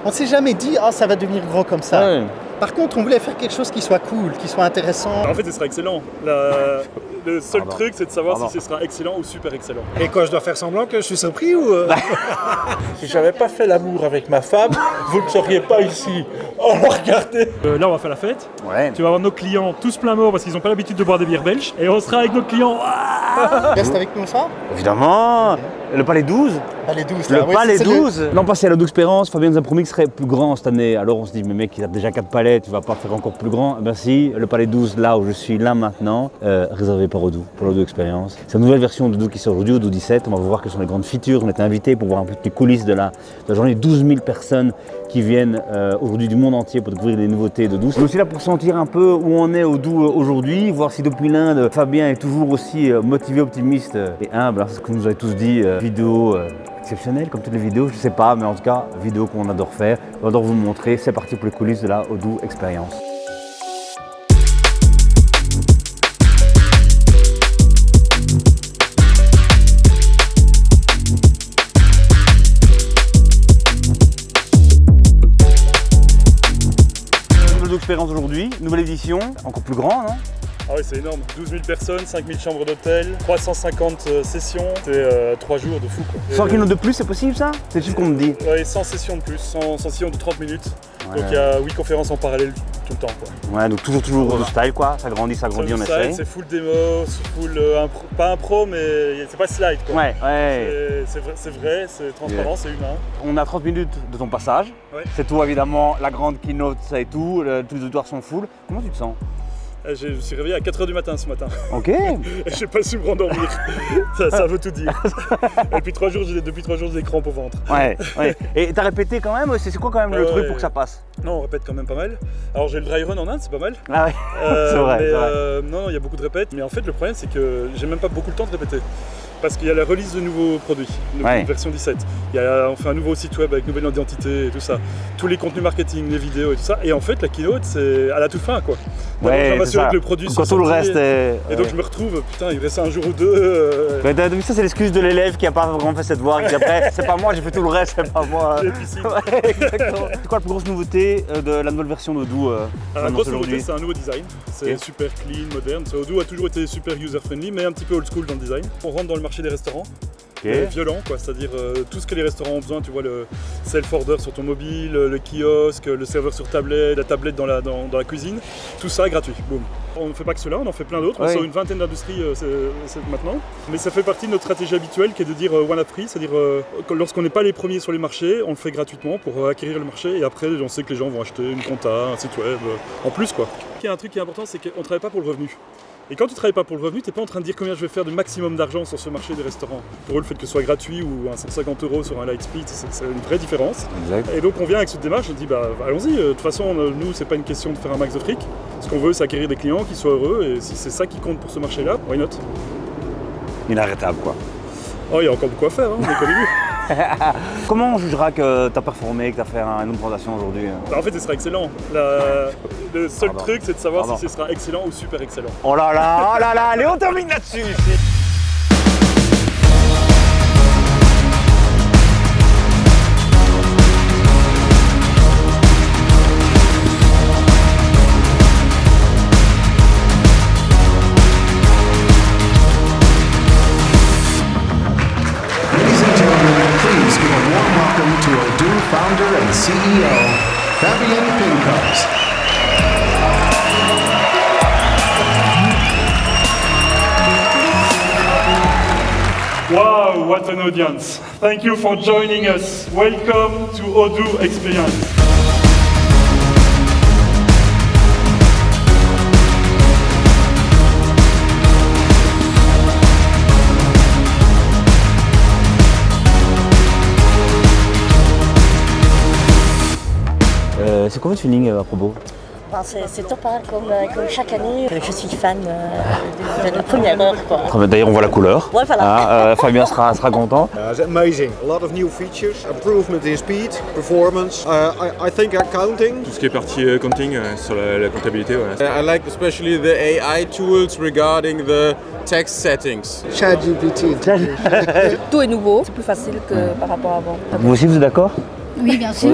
On ne s'est jamais dit, ah, ça va devenir grand comme ça. Ouais. Par contre, on voulait faire quelque chose qui soit cool, qui soit intéressant. En fait, ce sera excellent. Le seul truc, c'est de savoir si ce sera excellent ou super excellent. Et quoi, je dois faire semblant que je suis surpris ou Si j'avais pas fait l'amour avec ma femme, vous ne seriez pas ici. Oh, regardez. Là, on va faire la fête. Ouais. Tu vas avoir nos clients tous plein morts parce qu'ils n'ont pas l'habitude de boire des bières belges. Et on sera avec nos clients. Reste avec nous ça. Évidemment. Le Palais 12. Palais 12. Le là, ouais, Palais c'est 12. L'an passé à la d'expérience, Fabien nous a promis qu'il serait plus grand cette année. Alors on se dit, mais mec, il a déjà 4 palais, tu vas pas faire encore plus grand. Eh ben si, le Palais 12, là où je suis là maintenant, réservé par Odoo, pour l'Odoo Experience. C'est une nouvelle version d'Odoo qui sort aujourd'hui, Odoo 17. On va voir quelles sont les grandes features. On était invités pour voir un peu les coulisses de la journée. 12 000 personnes qui viennent aujourd'hui du monde entier pour découvrir les nouveautés d'Odoo. On est aussi là pour sentir un peu où on est Odoo aujourd'hui, voir si depuis l'Inde, Fabien est toujours aussi motivé, optimiste et humble. C'est ce que nous avez tous dit. Vidéo exceptionnelle, comme toutes les vidéos, je sais pas, mais en tout cas, vidéo qu'on adore faire. On adore vous montrer. C'est parti pour les coulisses de la Odoo Experience. Expérience aujourd'hui, nouvelle édition, encore plus grand, non? Ah oui, c'est énorme. 12 000 personnes, 5 000 chambres d'hôtel, 350 sessions. C'est 3 jours de fou, quoi. 100 km de plus, c'est possible ça? C'est juste qu'on me dit. Ouais, 100 sessions de plus, 100 sessions de 30 minutes. Ouais. Donc il y a 8 conférences en parallèle tout le temps, quoi. Ouais, donc toujours du style, quoi. Ça grandit, on essaye. C'est full démo, full pas un pro, mais c'est pas slide, quoi. Ouais, ouais. C'est vrai, c'est transparent, c'est humain. On a 30 minutes de ton passage. Ouais. C'est tout évidemment, la grande keynote, ça et tout. Tous les auditoires sont full. Comment tu te sens? Je me suis réveillé à 4h du matin ce matin. Ok. J'ai pas su me rendormir. ça veut tout dire. Et puis depuis 3 jours, j'ai des crampes au ventre. Ouais, ouais. Et t'as répété quand même? C'est quoi quand même le truc pour que ça passe? Non, on répète quand même pas mal. Alors j'ai le dry run en Inde, c'est pas mal. Ah ouais, c'est vrai. Non, il y a beaucoup de répètes. Mais en fait, le problème, c'est que j'ai même pas beaucoup le temps de répéter. Parce qu'il y a la release de nouveaux produits, version 17. On fait un nouveau site web avec nouvelle identité et tout ça. Tous les contenus marketing, les vidéos et tout ça. Et en fait, la keynote, c'est à la toute fin, quoi. Ouais, je m'assure que le produit quand tout le reste est... Et donc je me retrouve, putain, il reste un jour ou deux. Mais ça, c'est l'excuse de l'élève qui a pas vraiment fait cette voix. Qui dit après, c'est pas moi, j'ai fait tout le reste, c'est pas moi. Ouais, exactement. C'est quoi la plus grosse nouveauté de la nouvelle version d'Odoo La grosse nouveauté, c'est un nouveau design. C'est super clean, moderne. Odoo a toujours été super user-friendly, mais un petit peu old school dans le design. On rentre dans le marché des restaurants. Violent, quoi, c'est-à-dire tout ce que les restaurants ont besoin, tu vois, le self-order sur ton mobile, le kiosque, le serveur sur tablette, la tablette dans la cuisine, tout ça gratuit, boum. On ne fait pas que cela, on en fait plein d'autres, on sort une vingtaine d'industries maintenant, mais ça fait partie de notre stratégie habituelle qui est de dire one up free, c'est-à-dire lorsqu'on n'est pas les premiers sur les marchés, on le fait gratuitement pour acquérir le marché et après on sait que les gens vont acheter une compta, un site web, en plus, quoi. Il y a un truc qui est important, c'est qu'on ne travaille pas pour le revenu. Et quand tu travailles pas pour le revenu, tu n'es pas en train de dire combien je vais faire de maximum d'argent sur ce marché des restaurants. Pour eux, le fait que ce soit gratuit ou un 150 € sur un Lightspeed, c'est une vraie différence. Exact. Et donc on vient avec cette démarche, on dit allons-y, de toute façon nous c'est pas une question de faire un max de fric. Ce qu'on veut c'est acquérir des clients qui soient heureux et si c'est ça qui compte pour ce marché-là, why not? Inarrêtable, quoi. Oh, il y a encore beaucoup à faire, hein, on est comme début. Comment on jugera que tu as performé, que tu as fait une bonne présentation aujourd'hui? En fait, ce sera excellent. Le seul truc, c'est de savoir si ce sera excellent ou super excellent. Oh là là, allez, on termine là-dessus ici. To Odoo founder and CEO, Fabien Pincos. Wow, what an audience. Thank you for joining us. Welcome to Odoo Experience. C'est quoi votre feeling à propos? C'est top, hein, comme chaque année. Je suis fan de la première heure, quoi. D'ailleurs, on voit la couleur. Ouais, voilà. Fabien sera content. It's amazing. A lot of new features, improvement in speed, performance. I think accounting. Tout ce qui est partie accounting sur la comptabilité. Ouais. I like especially the AI tools regarding the text settings. ChatGPT. Tout est nouveau, c'est plus facile que par rapport à avant. Vous aussi, vous êtes d'accord? Oui, bien sûr.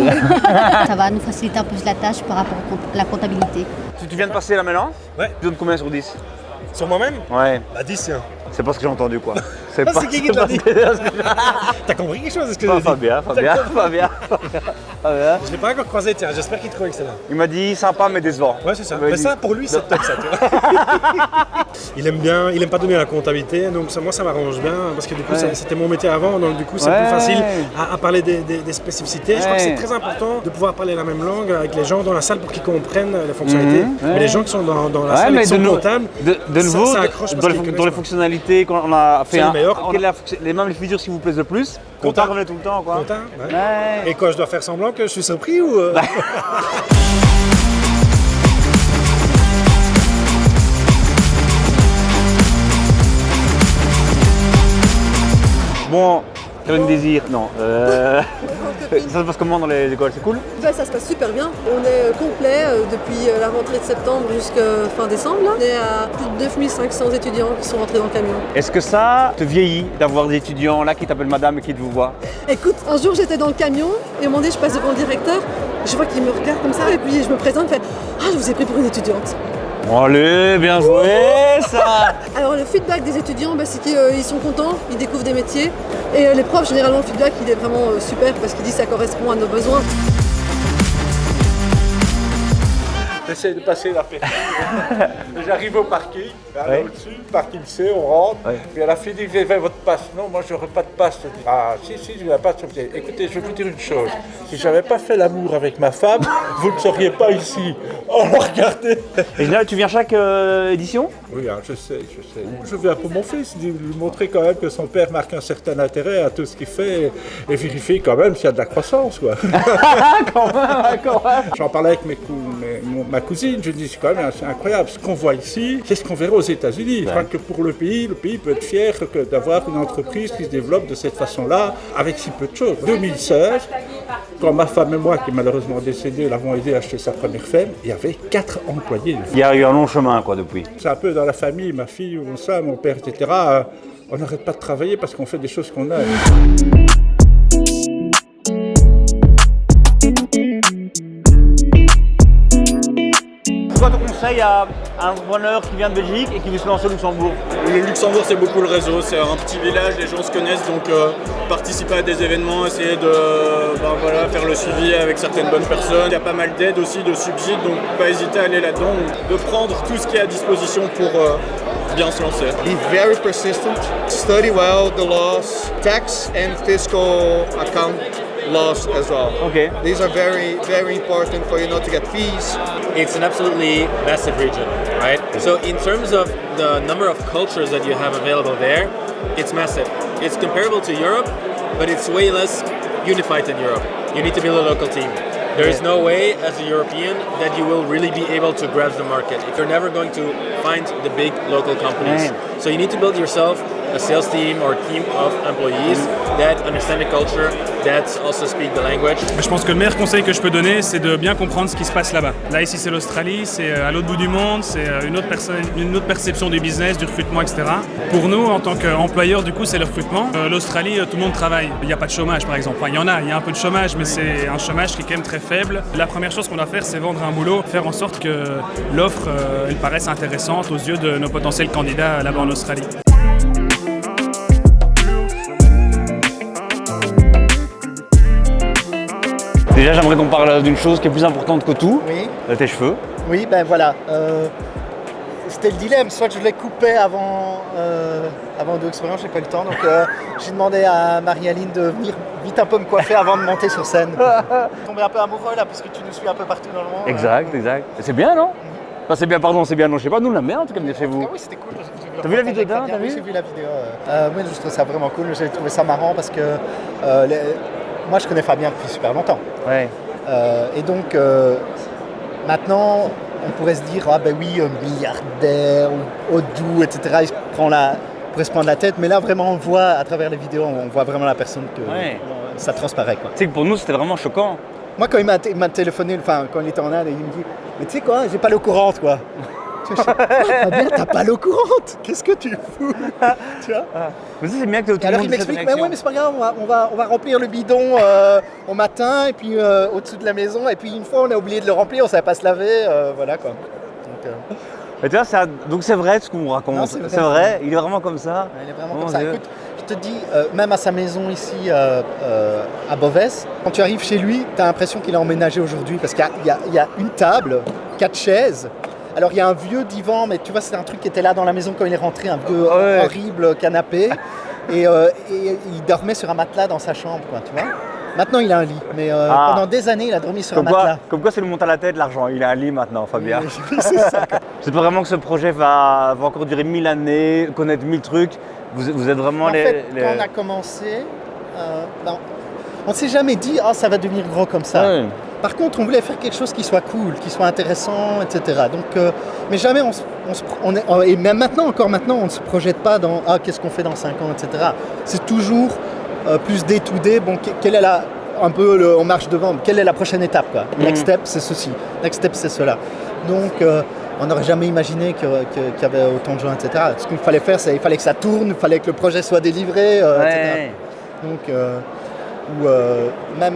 Ça va nous faciliter un peu la tâche par rapport à la comptabilité. Tu viens de passer là maintenant? Ouais. Tu donnes combien sur 10? Sur moi-même? Ouais. Bah 10, tiens. C'est pas ce que j'ai entendu quoi. C'est c'est qui te l'a dit? T'as compris quelque chose? Fabien. Je l'ai pas encore croisé, tiens, j'espère qu'il te croit excellent. Il m'a dit sympa mais décevant. Ouais, c'est ça. Mais ça, pour lui, c'est top ça, tu vois. Il aime pas donner la comptabilité, donc moi ça m'arrange bien, parce que du coup, c'était mon métier avant, donc du coup, c'est plus facile à parler des spécificités. Je crois que c'est très important de pouvoir parler la même langue avec les gens dans la salle pour qu'ils comprennent les fonctionnalités. Mais les gens qui sont dans la salle et qui sont comptables, de nouveau, ça accroche dans les fonctionnalités qu'on a fait les mêmes les features qui vous plaisent le plus. Compta revenait tout le temps quoi. Compta, ouais. Et quoi, je dois faire semblant que je suis surpris ou Bon, Caroline Désir, non. Ça se passe comment dans les écoles? C'est cool? Ça se passe super bien. On est complet depuis la rentrée de septembre jusqu'à fin décembre. Là. On est à plus de 9500 étudiants qui sont rentrés dans le camion. Est-ce que ça te vieillit d'avoir des étudiants là qui t'appellent madame et qui te vous voient? Écoute, un jour j'étais dans le camion et à un moment donné je passe devant le directeur, je vois qu'il me regarde comme ça et puis je me présente et fait « Ah, je vous ai pris pour une étudiante ». Allez, bien joué ça. Alors le feedback des étudiants, c'est qu'ils sont contents, ils découvrent des métiers. Et les profs, généralement, le feedback, il est vraiment super parce qu'ils disent que ça correspond à nos besoins. J'essaie de passer la permis. J'arrive au parking, là au-dessus, parking C, on rentre. Puis à la fin, il dit, vous avez votre passe. Non, moi, je n'aurais pas de passe. Je dis, ah, si, je n'ai la passe. Écoutez, je vais vous dire une chose. Si je n'avais pas fait l'amour avec ma femme, vous ne seriez pas ici. Oh, regardez. Et là, tu viens chaque édition? Oui, hein, je sais. Je viens pour mon fils, lui montrer quand même que son père marque un certain intérêt à tout ce qu'il fait et vérifier quand même s'il y a de la croissance, quoi. Quand même. J'en parlais avec ma cousine, je dis c'est quand même assez incroyable. Ce qu'on voit ici, c'est ce qu'on verra aux États-Unis. Je crois que pour le pays peut être fier d'avoir une entreprise qui se développe de cette façon-là, avec si peu de choses. 2016, quand ma femme et moi, qui est malheureusement décédée, l'avons aidé à acheter sa première ferme, il y avait 4 employés. Il y a eu un long chemin quoi depuis. C'est un peu dans la famille, ma fille, mon père, etc. On n'arrête pas de travailler parce qu'on fait des choses qu'on aime. Quoi ton conseil à un entrepreneur qui vient de Belgique et qui veut se lancer au Luxembourg? Le Luxembourg, c'est beaucoup le réseau, c'est un petit village, les gens se connaissent, donc participer à des événements, essayer de faire le suivi avec certaines bonnes personnes. Il y a pas mal d'aides aussi, de subsides, donc pas hésiter à aller là-dedans, de prendre tout ce qui est à disposition pour bien se lancer. Be very persistent, study well the laws, tax and fiscal account laws as well. Okay. These are very, very important for you not to get fees. It's an absolutely massive region, right? So in terms of the number of cultures that you have available there, it's massive. It's comparable to Europe, but it's way less unified than Europe. You need to build a local team. There is no way as a European that you will really be able to grab the market. You're never going to find the big local companies. So you need to build yourself a sales team or a team of employees that understand the culture, that also speak the language. Je pense que le meilleur conseil que je peux donner, c'est de bien comprendre ce qui se passe là-bas. Là, ici, c'est l'Australie, c'est à l'autre bout du monde, c'est une autre perception du business, du recrutement, etc. Pour nous, en tant qu'employeur, du coup, c'est le recrutement. L'Australie, tout le monde travaille. Il n'y a pas de chômage, par exemple. Enfin, il y a un peu de chômage, mais c'est un chômage qui est quand même très faible. La première chose qu'on doit faire, c'est vendre un boulot, faire en sorte que l'offre, elle paraisse intéressante aux yeux de nos potentiels candidats là-bas en Australie. Déjà, j'aimerais qu'on parle d'une chose qui est plus importante que tout, tes cheveux. Oui, ben voilà. C'était le dilemme, soit je les coupais avant deux expériences, j'ai pas eu le temps, donc j'ai demandé à Marie-Aline de venir vite un peu me coiffer avant de monter sur scène. Je suis tombé un peu amoureux là, parce que tu nous suis un peu partout dans le monde. Exact. C'est bien, non? Enfin, c'est bien, non, je sais pas, nous on l'aime bien en tout cas venir chez vous. Ah oui, c'était cool. T'as vu la vidéo? Oui, j'ai vu la vidéo. Oui, je trouve ça vraiment cool, j'ai trouvé ça marrant parce que moi je connais Fabien depuis super longtemps. Ouais. Et donc maintenant on pourrait se dire ah ben oui, milliardaire ou Odoo, etc. Il pourrait se prendre la tête, mais là vraiment on voit à travers les vidéos, on voit vraiment la personne que ça transparaît quoi. Tu sais que pour nous c'était vraiment choquant. Moi quand il m'a téléphoné, enfin quand il était en Inde, il me dit mais tu sais quoi, j'ai pas l'eau courante quoi. Fabien, t'as pas l'eau courante. Qu'est-ce que tu fous? Tu vois? Mais ça, c'est bien que tout le Alors monde il ait cette m'explique, mais réaction. ouais, mais c'est pas grave, on va remplir le bidon au matin, et puis au-dessus de la maison, et puis une fois on a oublié de le remplir, on savait pas se laver, voilà quoi. Donc, Mais tu vois, donc c'est vrai ce qu'on raconte. Non, c'est vrai, il est vraiment comme ça. il est vraiment Mon comme ça. Dieu. Écoute, je te dis, même à sa maison ici à Beauvais, quand tu arrives chez lui, tu as l'impression qu'il a emménagé aujourd'hui, parce qu'il y a une table, 4 chaises. Alors il y a un vieux divan, mais tu vois, c'est un truc qui était là dans la maison quand il est rentré, un vieux horrible canapé. Et il dormait sur un matelas dans sa chambre, quoi, tu vois. Maintenant il a un lit, mais pendant des années il a dormi sur un matelas. Comme quoi c'est le monte à la tête, l'argent. Il a un lit maintenant, Fabien. Oui, c'est ça. C'est pas vraiment que ce projet va encore durer 1000 années, connaître 1000 trucs. Vous êtes vraiment En fait, quand on a commencé, on ne s'est jamais dit « Ah, ça va devenir gros comme ça Ouais. ». Par contre, on voulait faire quelque chose qui soit cool, qui soit intéressant, etc. Donc, mais jamais et même encore maintenant, on ne se projette pas dans « Ah, qu'est-ce qu'on fait dans 5 ans », etc. C'est toujours plus day to day. Bon, quelle est on marche devant, quelle est la prochaine étape, quoi. Next step, c'est ceci. Next step, c'est cela. Donc, on n'aurait jamais imaginé qu'il y avait autant de gens, etc. Ce qu'il fallait faire, c'est il fallait que ça tourne, il fallait que le projet soit délivré, etc. Donc, même,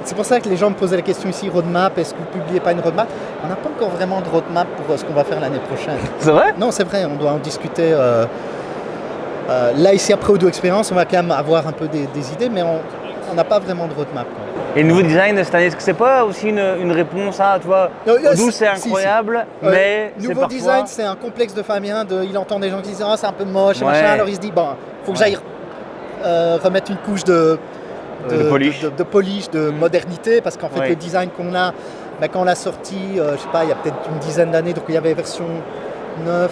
c'est pour ça que les gens me posaient la question ici, roadmap, est-ce que vous ne publiez pas une roadmap? On n'a pas encore vraiment de roadmap pour ce qu'on va faire l'année prochaine. C'est vrai? Non, c'est vrai, on doit en discuter. Là, ici, après Odoo Experience, on va quand même avoir un peu des idées, mais on n'a pas vraiment de roadmap, quoi. Et le nouveau design cette année, est-ce que c'est pas aussi une réponse à, tu vois, Odoo c'est incroyable, mais c'est nouveau parfois... design, c'est un complexe de Fabien, il entend des gens qui disent « Ah, c'est un peu moche, Ouais. machin », alors il se dit « Bon, faut que j'aille remettre une couche de polish, de modernité, parce qu'en fait, Ouais. le design qu'on a, quand on l'a sorti, je sais pas, il y a peut-être une dizaine d'années, donc il y avait version 9.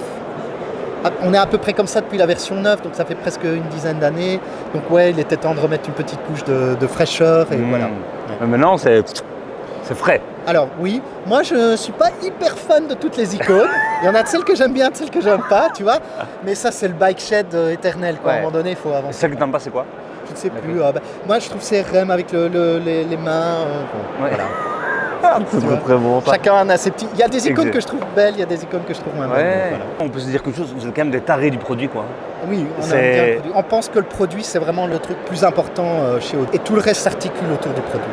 On est à peu près comme ça depuis la version 9, donc ça fait presque une dizaine d'années. Donc ouais, il était temps de remettre une petite couche de fraîcheur, et voilà. Mais maintenant, c'est frais. Alors oui, moi je ne suis pas hyper fan de toutes les icônes. Il y en a de celles que j'aime bien, de celles que j'aime pas, tu vois. Mais ça, c'est le bike shed éternel, quoi. Ouais. À un moment donné, il faut avancer. Celle que t'aimes pas, c'est quoi? Je ne sais plus. Moi, je trouve CRM avec les mains. Ouais. Voilà. C'est très bon. Ça. Chacun a ses petits. Il y a des icônes Exact. que je trouve belles, il y a des icônes que je trouve moins belles. Ouais. Voilà. On peut se dire quelque chose, vous êtes quand même des tarés du produit, quoi. Oui, on aime bien le produit. On pense que le produit, c'est vraiment le truc plus important chez Odoo. Et tout le reste s'articule autour du produit.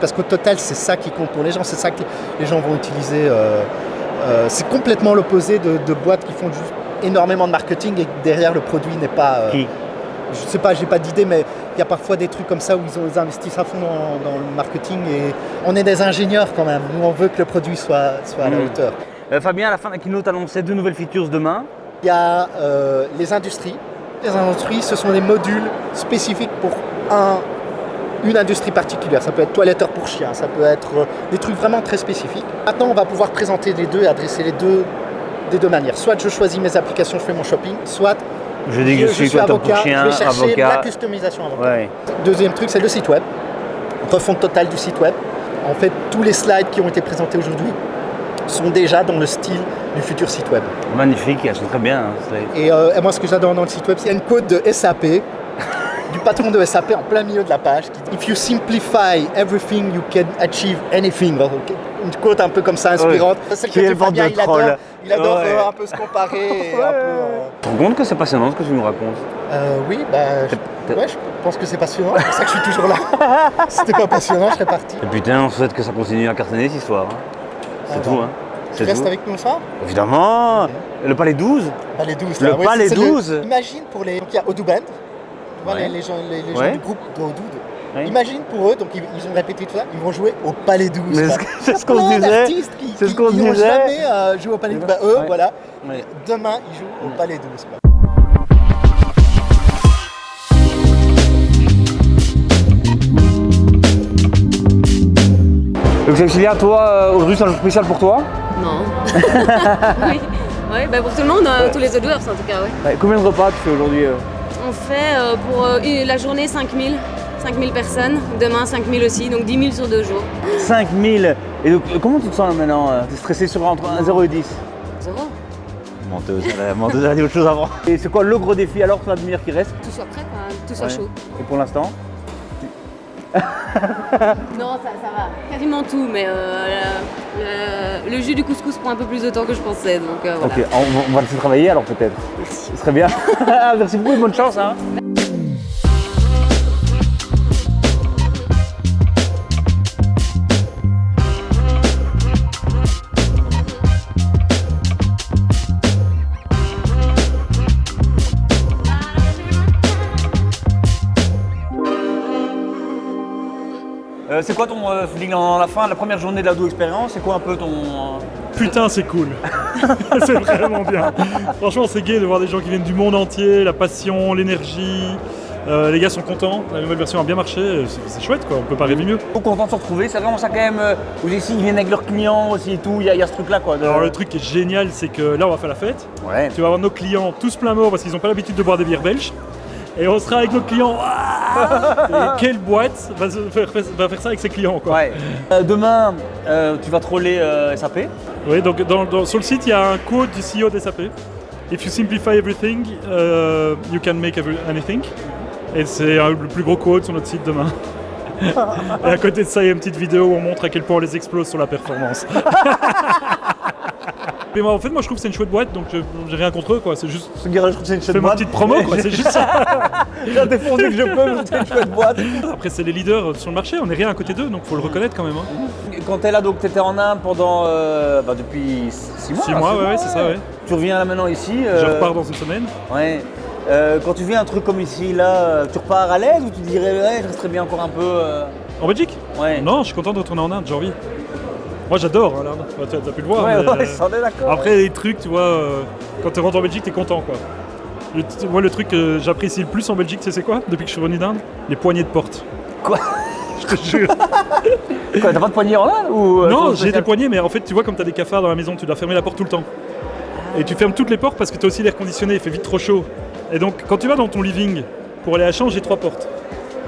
Parce qu'au total, c'est ça qui compte pour les gens, c'est ça que les gens vont utiliser. C'est complètement l'opposé de boîtes qui font juste énormément de marketing et que derrière le produit n'est pas... Qui? Je sais pas, j'ai pas d'idée, mais il y a parfois des trucs comme ça où ils investissent à fond dans le marketing et on est des ingénieurs quand même. Nous, on veut que le produit soit à la hauteur. Fabien, à la fin de la keynote, annonçait 2 nouvelles features demain. Il y a les industries. Les industries, ce sont des modules spécifiques pour une industrie particulière. Ça peut être toiletteur pour chien, ça peut être des trucs vraiment très spécifiques. Maintenant, on va pouvoir présenter les deux et adresser les deux des deux manières. Soit je choisis mes applications, je fais mon shopping, soit Je dis que je suis toiletteur pour chien, je vais chercher avocat. la customisation avocat. Ouais. Deuxième truc, c'est le site web. Refonte totale du site web. En fait, tous les slides qui ont été présentés aujourd'hui sont déjà dans le style du futur site web. Magnifique, elles sont très bien. Hein, et moi, ce que j'adore dans le site web, c'est une quote de SAP, du patron de SAP en plein milieu de la page, qui dit « If you simplify everything, you can achieve anything ». Une quote un peu comme ça, inspirante. Ouais. Celle que Fabien, il adore Ouais. un peu se comparer. Et un peu, Tu te rends compte que c'est passionnant ce que tu nous racontes? oui, ouais, je pense que c'est passionnant, c'est pour ça que je suis toujours là. Si c'était pas passionnant, je serais parti. Et putain, on souhaite que ça continue à cartonner cette histoire. Hein. C'est tout, hein. Tu restes avec nous le soir? Évidemment. Le Palais 12. Palais 12, Le là. Palais 12. Imagine pour les... Donc il y a Odoo Band, tu vois, les gens Ouais. du groupe d'Odoo. Ouais. Imagine pour eux, donc ils ont répété tout ça, ils vont jouer au Palais 12. Mais quoi. c'est ce qu'on se disait. D'artistes C'est ce qu'on se qui n'ont disait. jamais joué au Palais 12. Bah, eux, Ouais. voilà. Ouais. Demain, ils jouent au Palais 12. Quoi. Donc Cécilia, toi, aujourd'hui c'est un jour spécial pour toi? Non. Oui, ouais, bah pour tout le monde, tous les odeurs en tout cas, ouais. Combien de repas tu fais aujourd'hui? On fait pour la journée 5000 personnes, demain 5000 aussi, donc 10 000 sur 2 jours. 5000. Et donc, comment tu te sens là maintenant? T'es stressé sur entre 0 et 10? 0. Menteuse, elle a dit autre chose avant. Et c'est quoi le gros défi alors, toi, la demi-heure qui reste? Tout soit prêt, quoi, tout soit chaud. Et pour l'instant? Non, ça va. Quasiment tout, mais le jus du couscous prend un peu plus de temps que je pensais. Donc, voilà. Ok, on va laisser travailler alors peut-être. Ce serait bien. Merci beaucoup et bonne chance. Hein. C'est quoi ton feeling dans la fin de la première journée de la Do Experience? C'est quoi un peu ton... Putain, c'est cool. C'est vraiment bien. Franchement, c'est gai de voir des gens qui viennent du monde entier, la passion, l'énergie. Les gars sont contents, la nouvelle version a bien marché, c'est chouette quoi, on peut pas rêver mieux. Ils sont contents de se retrouver, c'est vraiment ça quand même, vous ici ils viennent avec leurs clients aussi et tout, il y a ce truc là quoi. Alors le truc qui est génial, c'est que là on va faire la fête, ouais. Tu vas avoir nos clients tous plein mort parce qu'ils n'ont pas l'habitude de boire des bières belges. Et on sera avec nos clients. Et quelle boîte va faire ça avec ses clients quoi. Ouais. Demain, tu vas troller SAP. Oui, donc sur le site, il y a un quote du CEO de SAP. If you simplify everything, you can make anything. Et c'est le plus gros quote sur notre site demain. Et à côté de ça, il y a une petite vidéo où on montre à quel point on les explose sur la performance. Mais moi, en fait, moi je trouve que c'est une chouette boîte, donc j'ai rien contre eux quoi. C'est juste. Je trouve que c'est une chouette boîte. Fais ma petite promo quoi, c'est juste ça. J'ai défendu que je peux, mais c'est une chouette boîte. Après, c'est les leaders sur le marché, on n'est rien à côté d'eux, donc faut le reconnaître quand même. Hein. Quand t'es là, donc t'étais en Inde pendant depuis 6 mois. 6 mois, ouais, c'est ça, ouais. Tu reviens là maintenant ici. Je repars dans une semaine. Ouais. Quand tu viens un truc comme ici, là, tu repars à l'aise ou tu dirais, ouais, je resterais bien encore un peu. En Belgique? Ouais. Non, je suis content de retourner en Inde, j'ai envie. Moi j'adore hein, l'Inde, t'as pu le voir. Ouais, mais, ouais, on est d'accord. Après les trucs, tu vois, quand tu rentres en Belgique, t'es content quoi. Moi le truc que j'apprécie le plus en Belgique, c'est quoi depuis que je suis revenu d'Inde? Les poignées de porte. Quoi? Je te jure. Quoi, t'as pas de poignée en Inde ou Non, j'ai des poignées, mais en fait tu vois comme t'as des cafards dans la maison, tu dois fermer la porte tout le temps. Et tu fermes toutes les portes parce que t'as aussi l'air conditionné, il fait vite trop chaud. Et donc quand tu vas dans ton living pour aller à la chambre, j'ai 3 portes.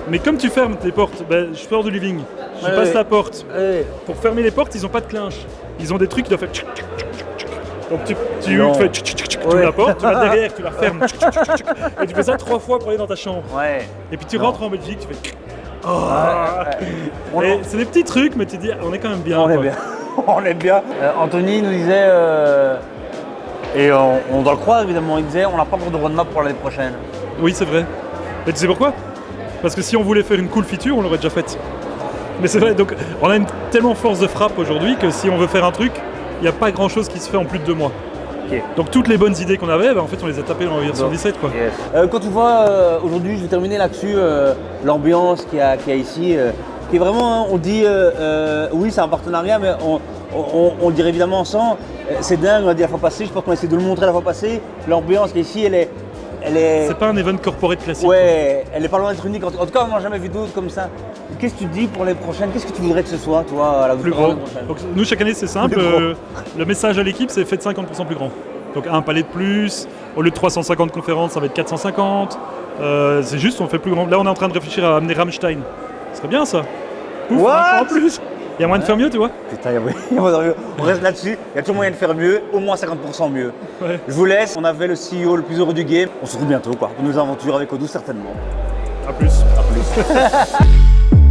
Mais comme tu fermes tes portes, je sors du living, je passe la porte. Pour fermer les portes, ils ont pas de clinch. Ils ont des trucs qui doivent faire tchic, tchic, tchic, tchic. Donc tu fais tchic, tchic, tchic, tu ouvres la porte, tu vas derrière, tu la fermes. Tchic, tchic, tchic, tchic. Et tu fais ça 3 fois pour aller dans ta chambre. Ouais. Et puis tu rentres en Belgique, tu fais Et c'est des petits trucs, mais tu dis on est quand même bien. On est bien. On est bien. Anthony nous disait, et on doit le croire évidemment, il disait on n'a pas encore de roadmap pour l'année prochaine. Oui, c'est vrai. Et tu sais pourquoi? Parce que si on voulait faire une cool feature, on l'aurait déjà faite. Mais c'est vrai, donc on a une tellement force de frappe aujourd'hui que si on veut faire un truc, il n'y a pas grand chose qui se fait en plus de 2 mois. Okay. Donc toutes les bonnes idées qu'on avait, en fait on les a tapées dans la version 17 quoi. Yes. Quand tu vois aujourd'hui, je vais terminer là-dessus, l'ambiance qu'il y a ici, qui est vraiment, on dit, oui c'est un partenariat, mais on dirait évidemment sans, c'est dingue, on a dit la fois passée, je pense qu'on a essayé de le montrer la fois passée, l'ambiance qui est ici, elle est... C'est pas un event corporate classique. Ouais, elle est pas loin d'être unique. En tout cas, on n'a jamais vu d'autres comme ça. Qu'est-ce que tu te dis pour les prochaines? Qu'est-ce que tu voudrais que ce soit, toi, à la plus gros. Donc, nous, chaque année, c'est simple. Le message à l'équipe, c'est faites 50% plus grand. Donc, un palais de plus. Au lieu de 350 conférences, ça va être 450. C'est juste, on fait plus grand. Là, on est en train de réfléchir à amener Rammstein. Ce serait bien, ça. Ouf, en plus. Il y a moyen de faire mieux, tu vois. Putain, on reste là-dessus. Il y a toujours moyen de faire mieux, au moins 50% mieux. Ouais. Je vous laisse. On avait le CEO le plus heureux du game. On se retrouve bientôt, quoi, pour nos aventures avec Odoo, certainement. A plus. A plus.